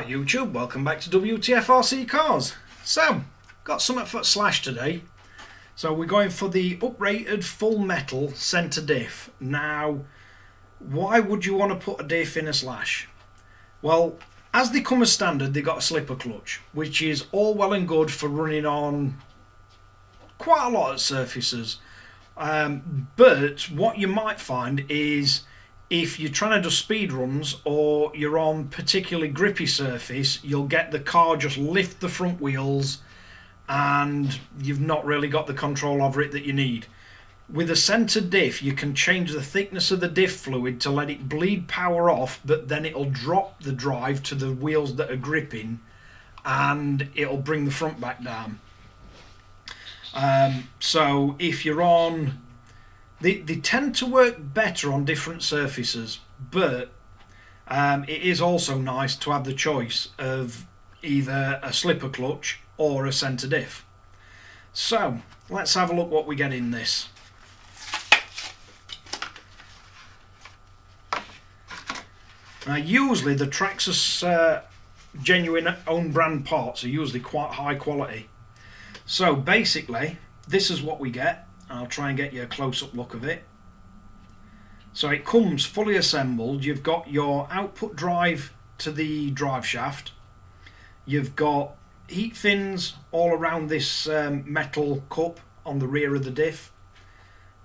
Alright YouTube, welcome back to Wtf Rc Cars. So, got something for Slash today. So we're going for the uprated full metal centre diff. Now, why would you want to put a diff in a Slash? Well, as they come as standard, they got a slipper clutch, which is all well and good for running on quite a lot of surfaces. But what you might find is if you're trying to do speed runs or you're on particularly grippy surface, you'll get the car just lift the front wheels and you've not really got the control over it that you need. With a centre diff, you can change the thickness of the diff fluid to let it bleed power off, but then it'll drop the drive to the wheels that are gripping and it'll bring the front back down. So if you're on, they tend to work better on different surfaces, but it is also nice to have the choice of either a slipper clutch or a centre diff. So let's have a look what we get in this. Now usually the Traxxas genuine own brand parts are usually quite high quality. So basically this is what we get. I'll try and get you a close-up look of it. So it comes fully assembled. You've got your output drive to the drive shaft. You've got heat fins all around this metal cup on the rear of the diff.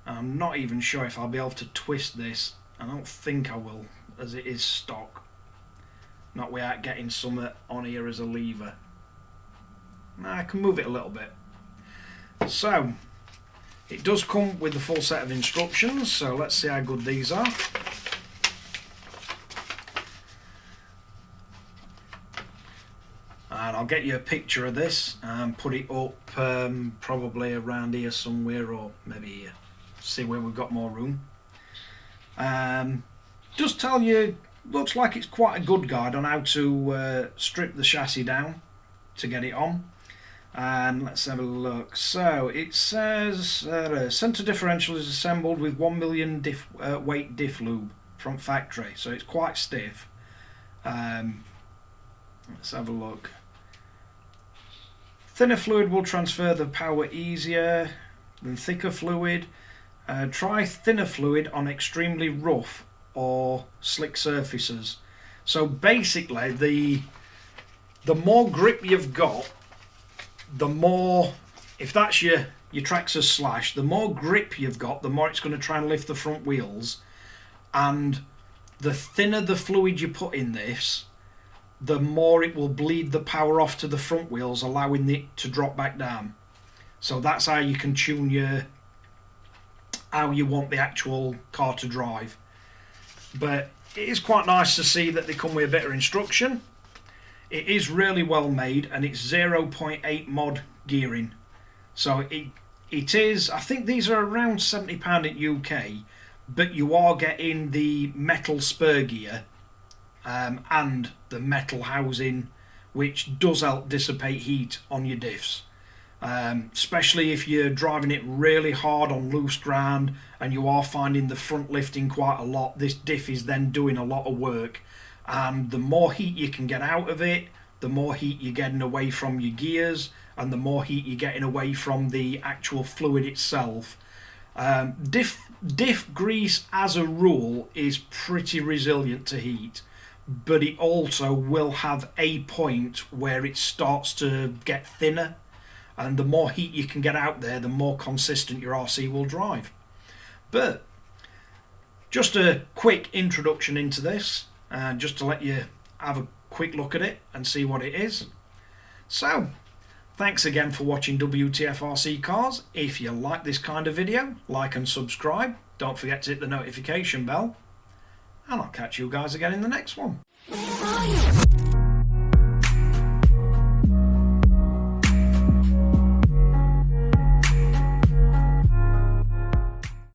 I'm not even sure if I'll be able to twist this. I don't think I will, as it is stock. Not without getting some on here as a lever. I can move it a little bit. So it does come with the full set of instructions, so let's see how good these are. And I'll get you a picture of this and put it up probably around here somewhere, or maybe here. See where we've got more room. Just tell you, looks like it's quite a good guide on how to strip the chassis down to get it on. And let's have a look. So it says centre differential is assembled with 1 million weight diff lube from factory, so it's quite stiff. Let's have a look. Thinner fluid will transfer the power easier than thicker fluid. Try thinner fluid on extremely rough or slick surfaces. So basically the more grip you've got, the more, if that's your Traxxas Slash, the more grip you've got, the more it's going to try and lift the front wheels, and the thinner the fluid you put in this, the more it will bleed the power off to the front wheels, allowing it to drop back down. So that's how you can tune how you want the actual car to drive. But it is quite nice to see that they come with a bit of instruction. It is really well made, and it's 0.8 mod gearing. So it is, I think these are around £70 in UK, but you are getting the metal spur gear and the metal housing, which does help dissipate heat on your diffs. Especially if you're driving it really hard on loose ground and you are finding the front lifting quite a lot, this diff is then doing a lot of work. And the more heat you can get out of it, the more heat you're getting away from your gears, and the more heat you're getting away from the actual fluid itself. Diff grease as a rule is pretty resilient to heat, but it also will have a point where it starts to get thinner, and the more heat you can get out there, the more consistent your RC will drive. But just a quick introduction into this, just to let you have a quick look at it and see what it is. So thanks again for watching Wtf Rc Cars. If you like this kind of video, like and subscribe. Don't forget to hit the notification bell, and I'll catch you guys again in the next one.